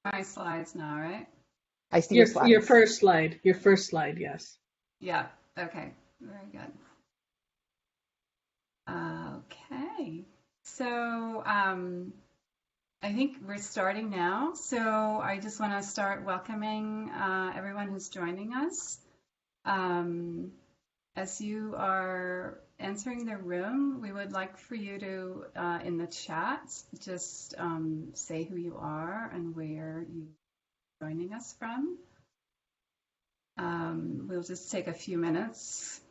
My slides now, right? I see your Your slides. first slide. Your first slide, yes. Yeah. Okay. Very good. Okay. So I think we're starting now. So I just want to start welcoming everyone who's joining us. As you are entering the room, we would like for you to, in the chat, just say who you are and where you're joining us from. We'll just take a few minutes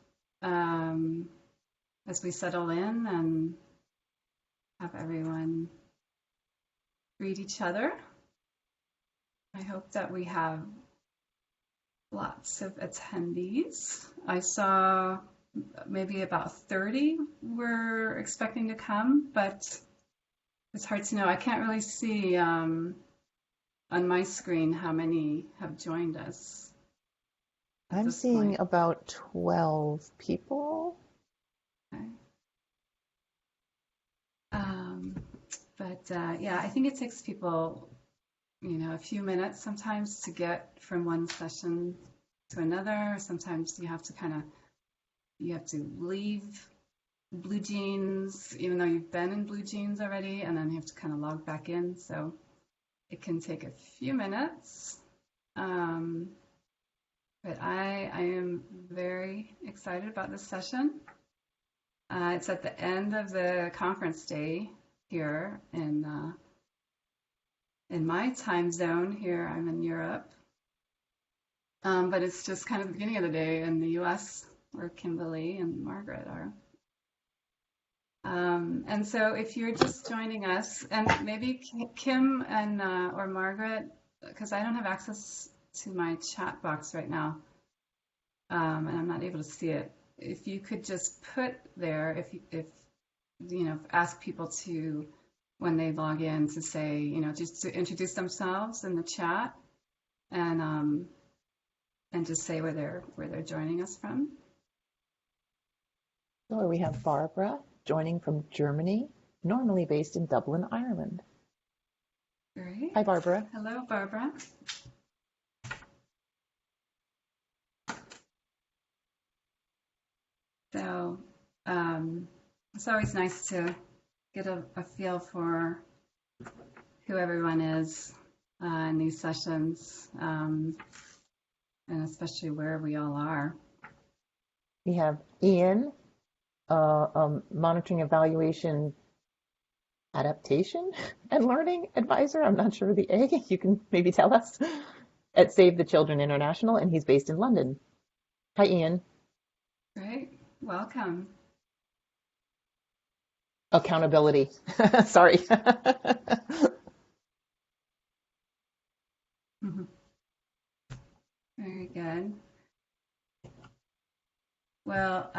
as we settle in and have everyone greet each other. I hope that we have lots of attendees. I saw maybe about 30 were expecting to come, but it's hard to know. I can't really see on my screen how many have joined us at I'm this seeing point. about 12 people. Okay. Yeah, I think it takes people, a few minutes sometimes to get from one session to another. Sometimes you have to leave Blue Jeans, even though you've been in Blue Jeans already, and then you have to kind of log back in. So it can take a few minutes. But I am very excited about this session. It's at the end of the conference day here in my time zone here. I'm in Europe. But it's just kind of the beginning of the day in the US where Kimberly and Margaret are. And so if you're just joining us, and maybe Kim and or Margaret, because I don't have access to my chat box right now, and I'm not able to see it. If you could just put there, if ask people to, when they log in, to say, just to introduce themselves in the chat, and just say where they're joining us from. So we have Barbara joining from Germany, normally based in Dublin, Ireland. Great. Hi, Barbara. Hello, Barbara. So it's always nice to get a feel for who everyone is in these sessions, and especially where we all are. We have Ian, monitoring evaluation adaptation and learning advisor. I'm not sure the A. You can maybe tell us. At Save the Children International, and he's based in London. Hi, Ian. Great. Welcome. Accountability. Sorry. Very good. Well,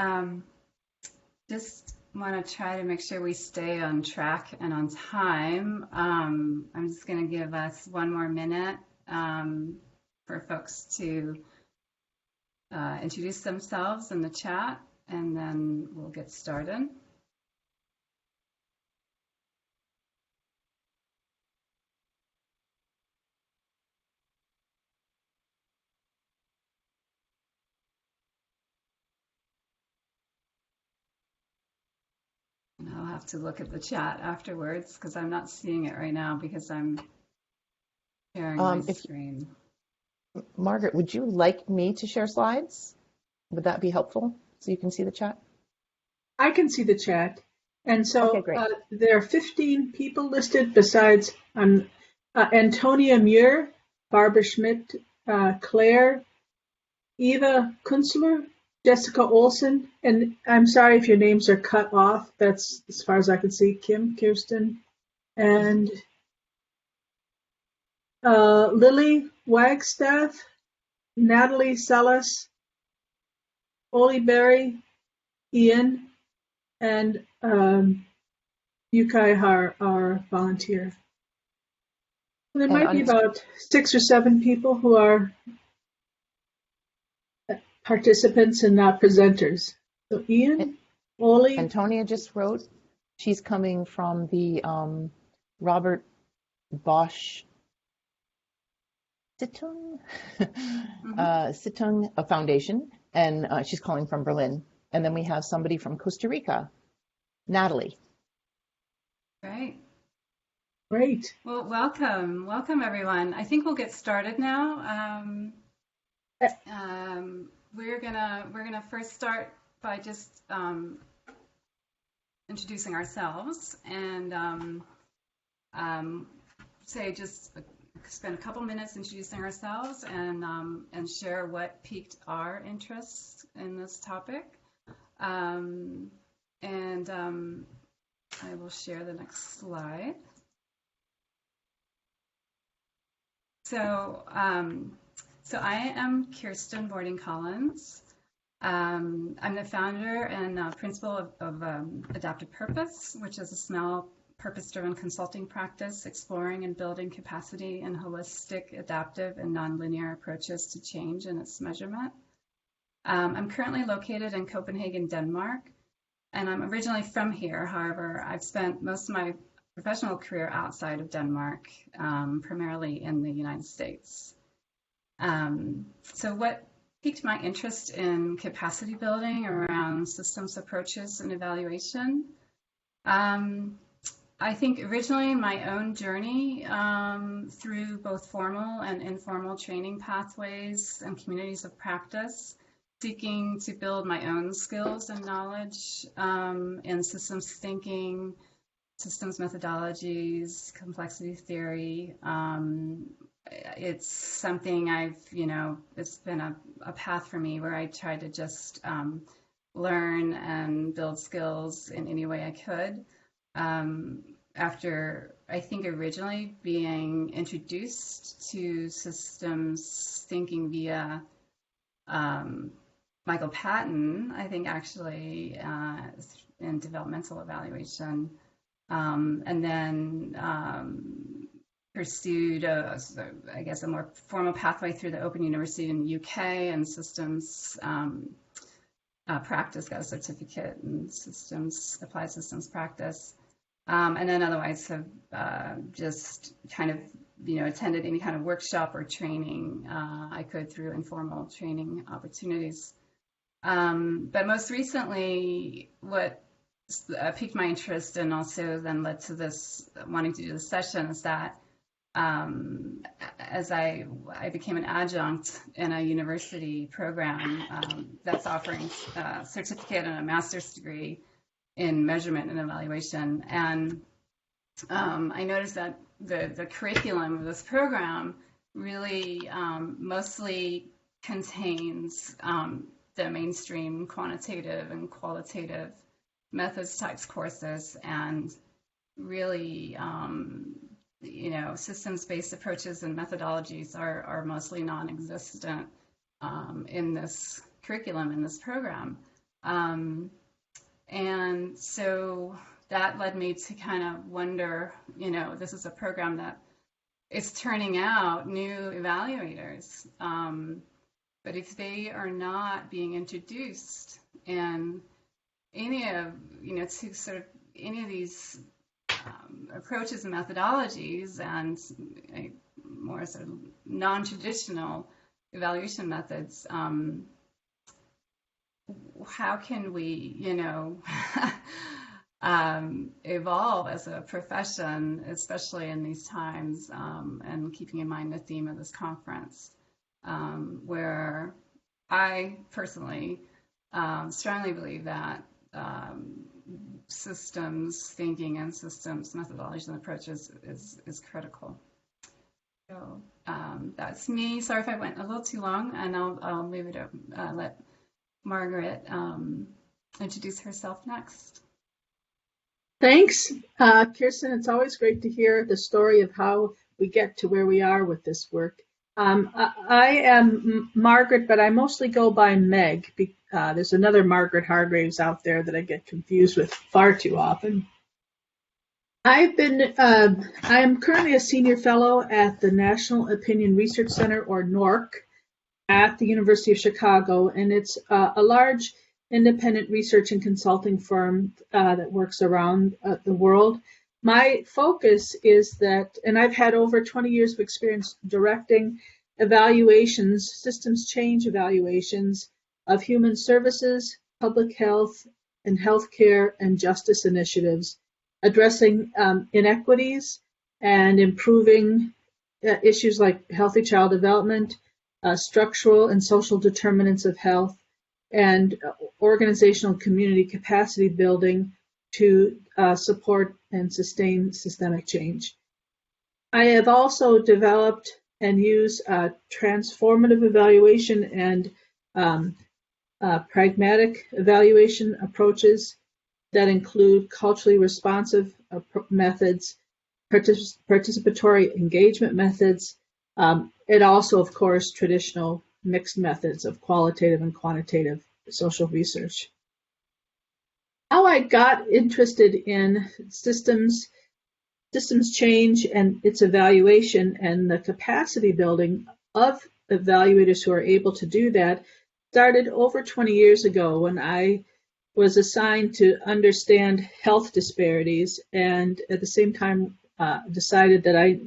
just want to try to make sure we stay on track and on time. I'm just going to give us one more minute for folks to introduce themselves in the chat, and then we'll get started. And I'll have to look at the chat afterwards because I'm not seeing it right now because I'm sharing my screen. Margaret, would you like me to share slides? Would that be helpful so you can see the chat? I can see the chat. And so Okay, there are 15 people listed besides Antonia Muir, Barbara Schmidt, Claire, Eva Kunzler, Jessica Olson, and I'm sorry if your names are cut off. That's as far as I can see. Kim, Kirsten, and Lily Wagstaff, Natalie Sellis, Oli Berry, Ian, and Yukai Har, our volunteer. There might be about 6 or 7 people who are participants and not presenters. So Ian, Oli. Antonia just wrote. She's coming from the Robert Bosch Situng, Mm-hmm. Situng Foundation, and she's calling from Berlin. And then we have somebody from Costa Rica, Natalie. Great. Great. Well, welcome everyone. I think we'll get started now. We're gonna first start by just introducing ourselves and say just spend a couple minutes introducing ourselves and share what piqued our interest in this topic. I will share the next slide. So I am Kirsten Bording Collins. I'm the founder and principal of Adaptive Purpose, which is a small purpose-driven consulting practice exploring and building capacity in holistic, adaptive, and nonlinear approaches to change and its measurement. I'm currently located in Copenhagen, Denmark, and I'm originally from here. However, I've spent most of my professional career outside of Denmark, primarily in the United States. So what piqued my interest in capacity building around systems approaches and evaluation? I think originally my own journey through both formal and informal training pathways and communities of practice, seeking to build my own skills and knowledge in systems thinking, systems methodologies, complexity theory. It's something it's been a path for me where I try to just learn and build skills in any way I could. After, I think, originally being introduced to systems thinking via Michael Patton, I think actually in developmental evaluation, and then pursued, a more formal pathway through the Open University in the UK and systems practice, got a certificate in applied systems practice. And then otherwise have just kind of, attended any kind of workshop or training I could through informal training opportunities. But most recently, what piqued my interest and also then led to this wanting to do this session is that as I became an adjunct in a university program that's offering a certificate and a master's degree in measurement and evaluation. And I noticed that the curriculum of this program really mostly contains the mainstream quantitative and qualitative methods types courses, and really systems-based approaches and methodologies are mostly non-existent in this curriculum, in this program. And so that led me to kind of wonder, this is a program that is turning out new evaluators, but if they are not being introduced in any of, to sort of any of these approaches and methodologies and more sort of non-traditional evaluation methods, how can we, evolve as a profession, especially in these times, and keeping in mind the theme of this conference, where I personally strongly believe that systems thinking and systems methodologies and approaches is critical. So that's me. Sorry if I went a little too long, and I'll leave it let Margaret introduce herself next. Thanks, Kirsten. It's always great to hear the story of how we get to where we are with this work. I am Margaret, but I mostly go by Meg. There's another Margaret Hargraves out there that I get confused with far too often. I am currently a senior fellow at the National Opinion Research Center, or NORC, at the University of Chicago, and it's a large independent research and consulting firm that works around the world. My focus is that, and I've had over 20 years of experience directing evaluations, systems change evaluations of human services, public health, and healthcare and justice initiatives, addressing inequities and improving issues like healthy child development, structural and social determinants of health, and organizational community capacity building to support and sustain systemic change. I have also developed and use transformative evaluation and pragmatic evaluation approaches that include culturally responsive methods, participatory engagement methods, and also, of course, traditional mixed methods of qualitative and quantitative social research. How I got interested in systems change and its evaluation and the capacity building of evaluators who are able to do that started over 20 years ago when I was assigned to understand health disparities, and at the same time decided that I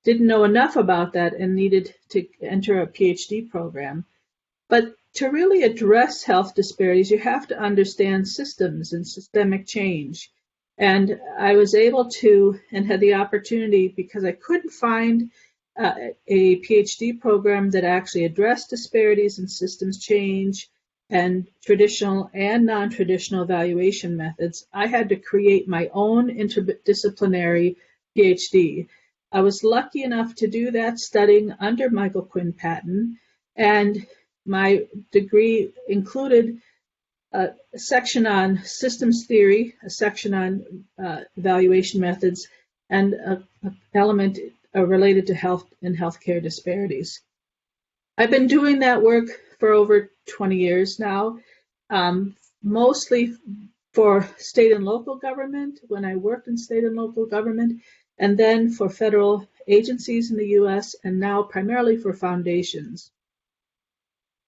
didn't know enough about that and needed to enter a PhD program. But to really address health disparities, you have to understand systems and systemic change. And I was able to, and had the opportunity, because I couldn't find a PhD program that actually addressed disparities in systems change and traditional and non-traditional evaluation methods, I had to create my own interdisciplinary PhD. I was lucky enough to do that studying under Michael Quinn Patton, and my degree included a section on systems theory, a section on evaluation methods, and an element related to health and healthcare disparities. I've been doing that work for over 20 years now, mostly for state and local government when I worked in state and local government, and then for federal agencies in the US, and now primarily for foundations.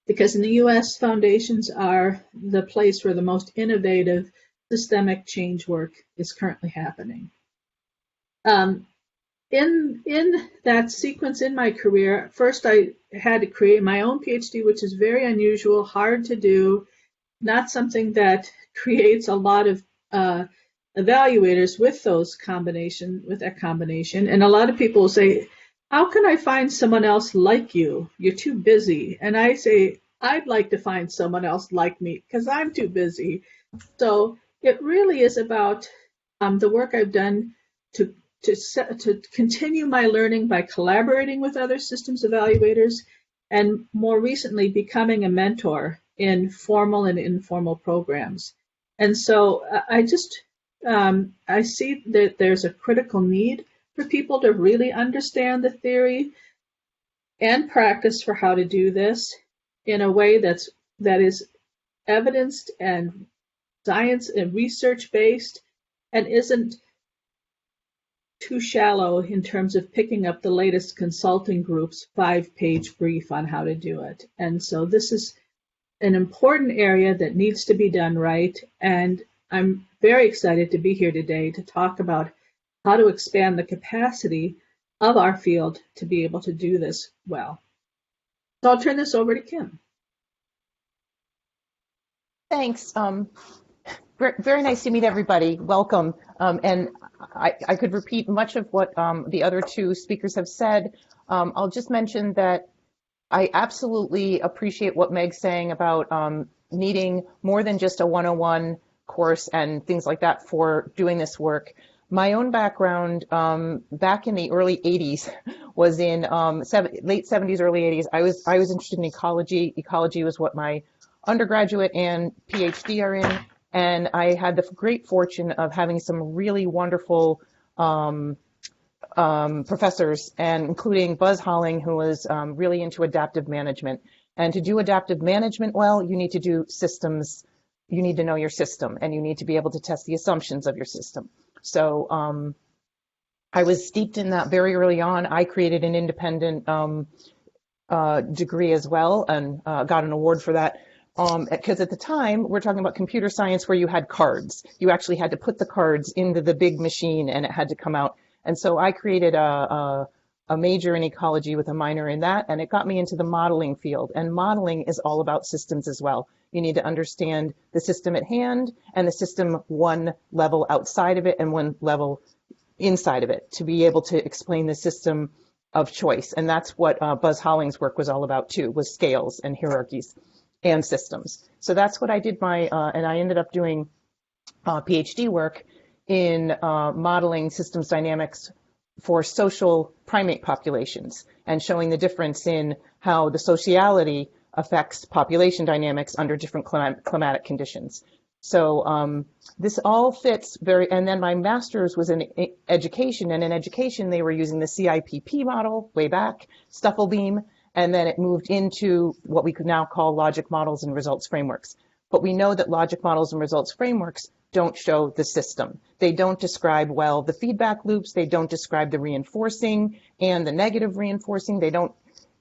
Because in the US, foundations are the place where the most innovative systemic change work is currently happening. In that sequence in my career, first I had to create my own PhD, which is very unusual, hard to do, not something that creates a lot of evaluators with that combination. And a lot of people will say, how can I find someone else like you? You're too busy. And I say, I'd like to find someone else like me because I'm too busy. So it really is about the work I've done to continue my learning by collaborating with other systems evaluators, and more recently becoming a mentor in formal and informal programs. And so I see that there's a critical need for people to really understand the theory and practice for how to do this in a way that is evidenced and science and research based, and isn't too shallow in terms of picking up the latest consulting group's 5-page brief on how to do it. And so this is an important area that needs to be done right. And I'm very excited to be here today to talk about how to expand the capacity of our field to be able to do this well. So I'll turn this over to Kim. Thanks. Very nice to meet everybody. Welcome. And I could repeat much of what the other two speakers have said. I'll just mention that I absolutely appreciate what Meg's saying about needing more than just a 101 course and things like that for doing this work. My own background back in the early 80s was in late 70s, early 80s. I was interested in ecology. Ecology was what my undergraduate and PhD are in. And I had the great fortune of having some really wonderful professors, and including Buzz Holling, who was really into adaptive management. And to do adaptive management well, you need to do systems. You need to know your system, and you need to be able to test the assumptions of your system. So I was steeped in that very early on. I created an independent degree as well, and got an award for that. Because at the time, we're talking about computer science where you had cards. You actually had to put the cards into the big machine and it had to come out. And so I created a a major in ecology with a minor in that, and it got me into the modeling field. And modeling is all about systems as well. You need to understand the system at hand and the system one level outside of it and one level inside of it to be able to explain the system of choice. And that's what Buzz Holling's work was all about too, was scales and hierarchies and systems. So that's what I did and I ended up doing PhD work in modeling systems dynamics for social primate populations and showing the difference in how the sociality affects population dynamics under different climatic conditions. So this all fits and then my master's was in education, and in education they were using the CIPP model way back, Stufflebeam, and then it moved into what we could now call logic models and results frameworks. But we know that logic models and results frameworks don't show the system. They don't describe well the feedback loops. They don't describe the reinforcing and the negative reinforcing. They don't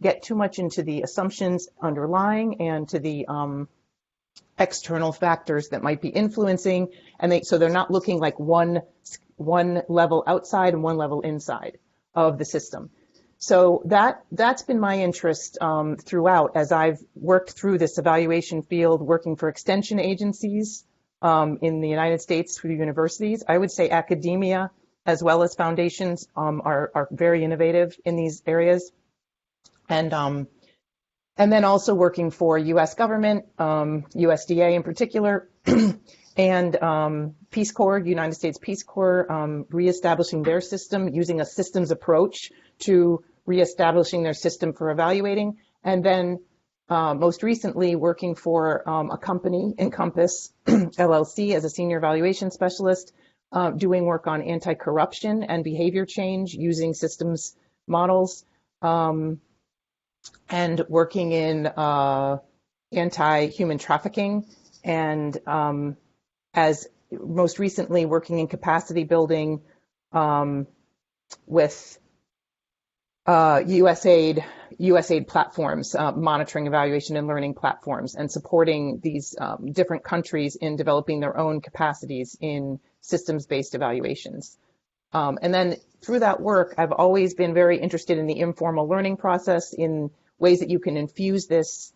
get too much into the assumptions underlying and to the external factors that might be influencing. And so they're not looking like one level outside and one level inside of the system. So that's been my interest throughout as I've worked through this evaluation field, working for extension agencies in the United States through universities. I would say academia as well as foundations are very innovative in these areas. And then also working for U.S. government, USDA in particular, and Peace Corps, United States Peace Corps, reestablishing their system, using a systems approach to reestablishing their system for evaluating. And then most recently working for a company, Encompass LLC, as a senior evaluation specialist, doing work on anti-corruption and behavior change using systems models, and working in anti-human trafficking, and as most recently working in capacity building with USAID platforms, monitoring, evaluation, and learning platforms, and supporting these different countries in developing their own capacities in systems-based evaluations. And then through that work, I've always been very interested in the informal learning process, in ways that you can infuse this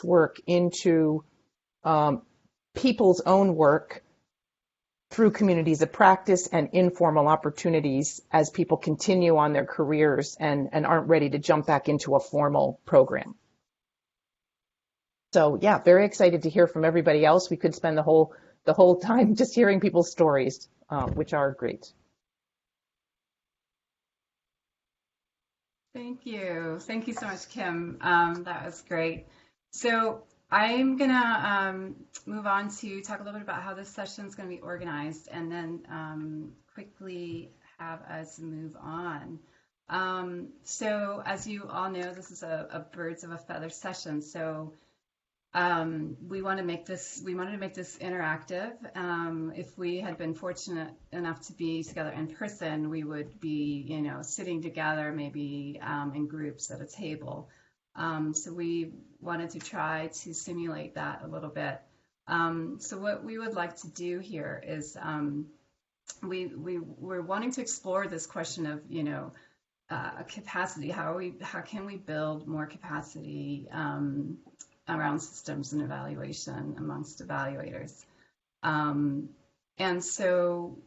work into people's own work through communities of practice and informal opportunities as people continue on their careers and aren't ready to jump back into a formal program. So yeah, very excited to hear from everybody else. We could spend the whole time just hearing people's stories, which are great. Thank you. Thank you so much, Kim. That was great. So I'm going to move on to talk a little bit about how this session is going to be organized, and then quickly have us move on. So as you all know, this is a birds of a feather session. So we wanted to make this interactive. If we had been fortunate enough to be together in person, we would be, sitting together, maybe in groups at a table. So we wanted to try to simulate that a little bit. So what we would like to do here is we're wanting to explore this question of, capacity. How can we build more capacity around systems and evaluation amongst evaluators? And so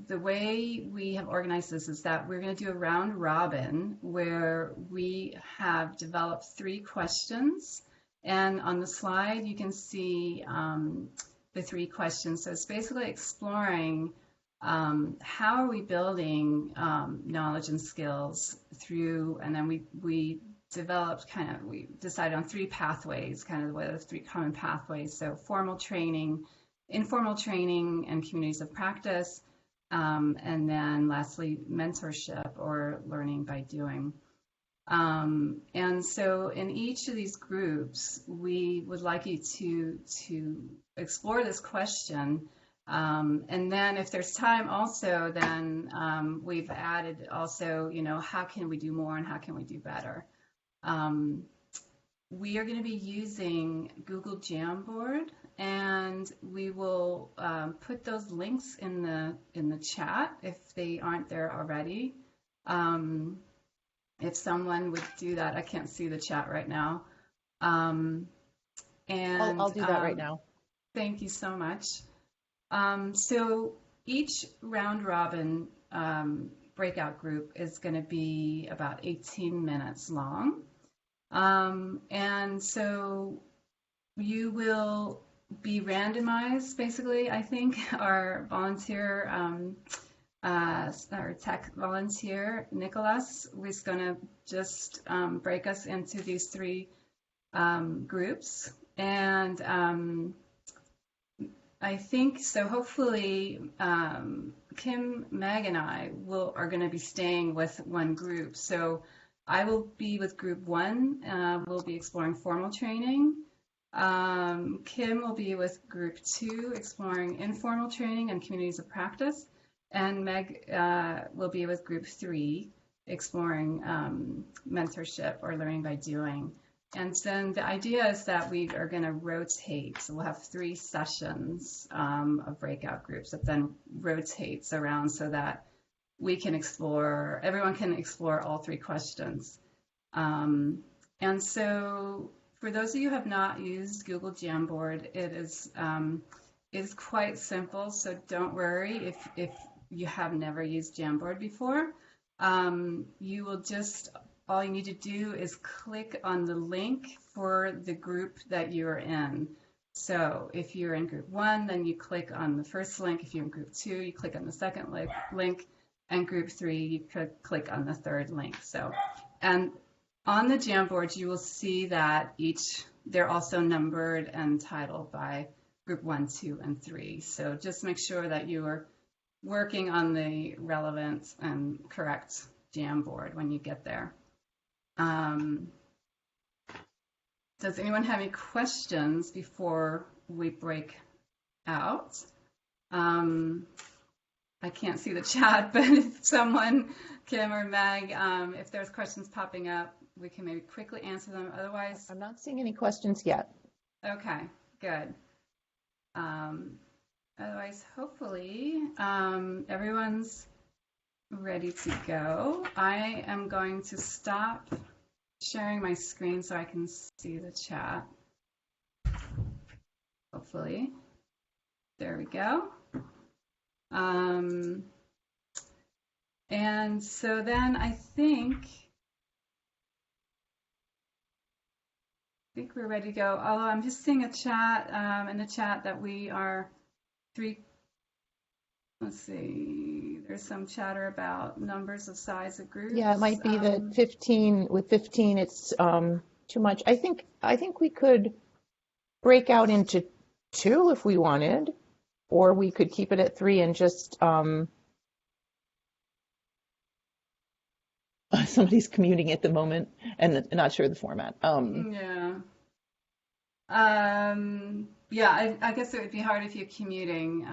the way we have organized this is that we're going to do a round robin where we have developed 3 questions. And on the slide, you can see the 3 questions. So it's basically exploring how are we building knowledge and skills through, and then we developed we decided on 3 pathways, what are the 3 common pathways. So formal training, informal training, and communities of practice. And then lastly, mentorship or learning by doing. And so in each of these groups, we would like you to explore this question. And then if there's time also, then we've added also, how can we do more and how can we do better? We are going to be using Google Jamboard, and we will put those links in the chat if they aren't there already. If someone would do that, I can't see the chat right now. And I'll do that right now. Thank you so much. So each round robin breakout group is going to be about 18 minutes long. And so you will be randomized, basically, I think. Our volunteer, our tech volunteer, Nicholas, was going to just break us into these 3 groups. And I think so. Hopefully, Kim, Meg, and I are going to be staying with one group. So I will be with group 1. We'll be exploring formal training. Kim will be with group 2, exploring informal training and communities of practice. And Meg will be with group 3, exploring mentorship or learning by doing. And then the idea is that we are going to rotate. So we'll have 3 sessions of breakout groups that then rotates around so that we can explore, everyone can explore all 3 questions. And so for those of you who have not used Google Jamboard, it is quite simple. So don't worry if you have never used Jamboard before. You will just, all you need to do is click on the link for the group that you're in. So if you're in group 1, then you click on the first link. If you're in group 2, you click on the second link. And group 3, you could click on the third link. So, and on the Jamboard, you will see that they're also numbered and titled by group 1, 2, and 3. So just make sure that you are working on the relevant and correct Jamboard when you get there. Does anyone have any questions before we break out? I can't see the chat, but if someone, Kim or Meg, if there's questions popping up, we can maybe quickly answer them. Otherwise, I'm not seeing any questions yet. Okay, good. Otherwise, hopefully, everyone's ready to go. I am going to stop sharing my screen so I can see the chat. Hopefully. There we go. And so then I think we're ready to go. Although I'm just seeing a chat in the chat that we are 3. Let's see. There's some chatter about numbers of size of groups. Yeah, it might be that 15 with 15 it's too much. I think we could break out into 2 if we wanted, or we could keep it at 3 and just somebody's commuting at the moment and not sure of the format. Yeah, I guess it would be hard if you're commuting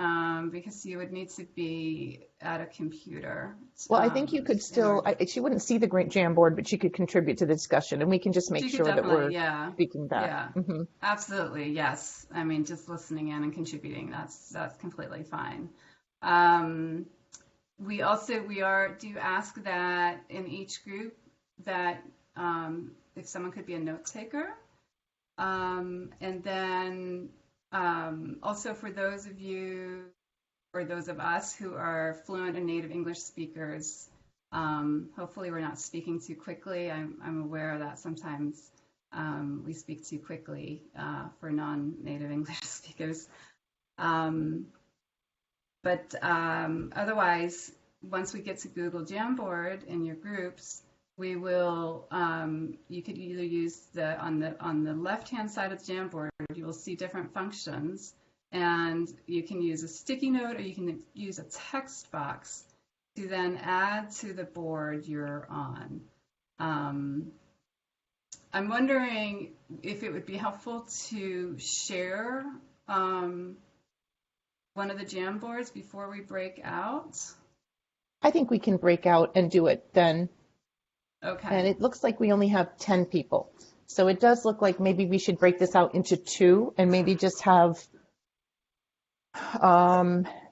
because you would need to be at a computer. Well, I think you could still, she wouldn't see the Jamboard, but she could contribute to the discussion, and we can just make sure that we're speaking back. Yeah, absolutely, yes. I mean, just listening in and contributing, that's completely fine. We do ask that in each group that if someone could be a note taker. And then also for those of you or those of us who are fluent and native English speakers, hopefully we're not speaking too quickly. I'm aware that sometimes we speak too quickly for non-native English speakers. But otherwise, once we get to Google Jamboard in your groups, we will, you could either use on the left-hand side of the Jamboard, you will see different functions, and you can use a sticky note or you can use a text box to then add to the board you're on. I'm wondering if it would be helpful to share one of the Jamboards before we break out. I think we can break out and do it then. Okay. And it looks like we only have 10 people. So it does look like maybe we should break this out into 2 and maybe just have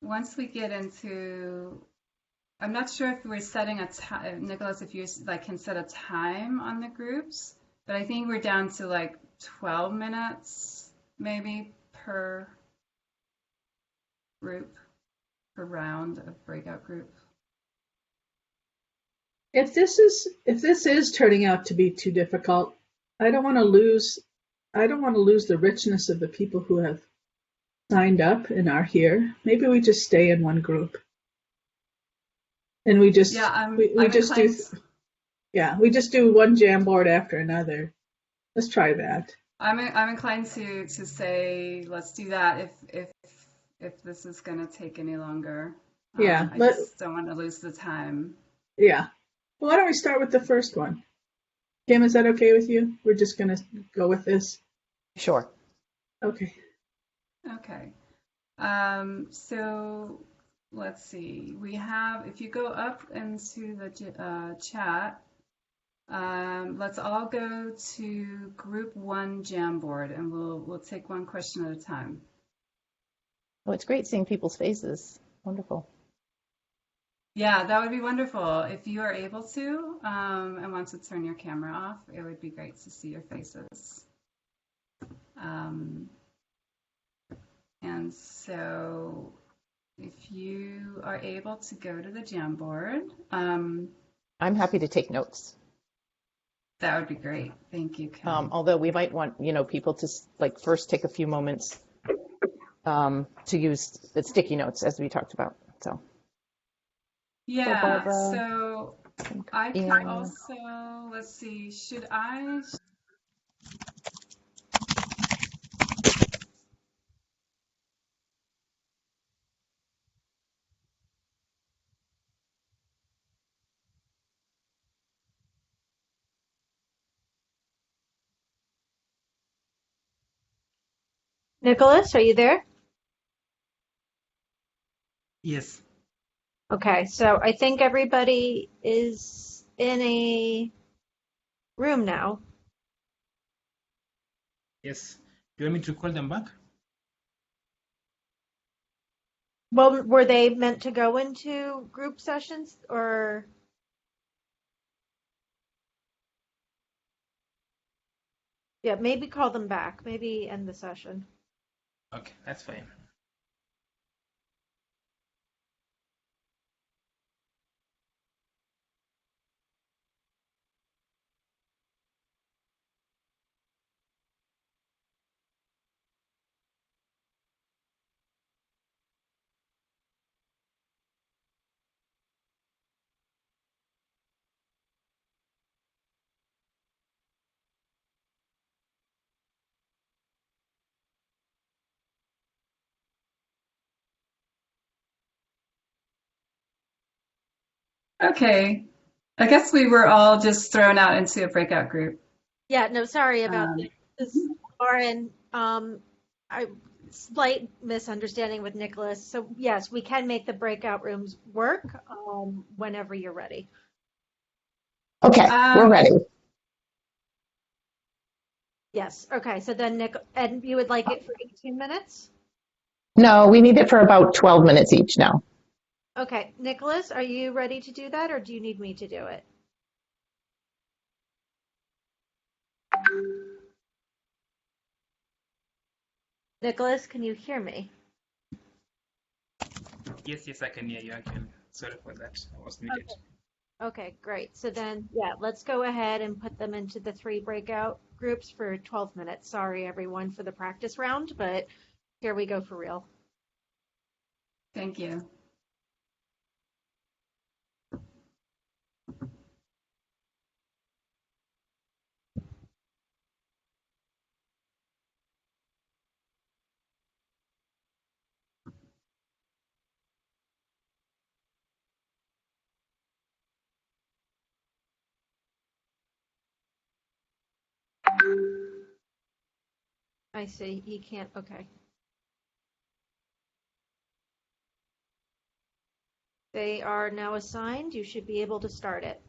once we get into, I'm not sure if we're setting a time, Nicholas, if you like can set a time on the groups, but I think we're down to like 12 minutes maybe per group, per round of breakout group. If this is turning out to be too difficult, I don't want to lose the richness of the people who have signed up and are here. Maybe we just stay in one group. And we just we just do we just do one Jamboard after another. Let's try that. I'm inclined to say let's do that if this is going to take any longer. Yeah. I just don't want to lose the time. Yeah. Well, why don't we start with the first one? Kim, is that okay with you? We're just going to go with this. Sure. Okay. Okay. So let's see. We have, if you go up into the chat, let's all go to group 1 Jamboard, and we'll take one question at a time. Oh, it's great seeing people's faces. Wonderful. Yeah, that would be wonderful. If you are able to, and want to turn your camera off, it would be great to see your faces. And so if you are able to go to the Jamboard, I'm happy to take notes. that would be great. Thank you, Kim. Although we might want, people to like first take a few moments to use the sticky notes as we talked about. So Yeah, Barbara, so I can also, let's see, should I? Nicholas, are you there? Yes. Okay, so I think everybody is in a room now. Yes. Do you want me to call them back? Well, were they meant to go into group sessions or? Yeah, maybe call them back. Maybe end the session. Okay, that's fine. Okay, I guess we were all just thrown out into a breakout group. Yeah, no, sorry about that. This is Lauren. Slight misunderstanding with Nicholas. So yes, we can make the breakout rooms work whenever you're ready. Okay, we're ready. Yes. Okay. So then, and you would like it for 18 minutes? No, we need it for about 12 minutes each now. Okay. Nicholas, are you ready to do that or do you need me to do it? Nicholas, can you hear me? Yes, I can hear you. I can. Sorry for that. I was muted. Okay, great. So then, yeah, let's go ahead and put them into the 3 breakout groups for 12 minutes. Sorry, everyone, for the practice round, but here we go for real. Thank you. I see. He can't. Okay. They are now assigned. You should be able to start it.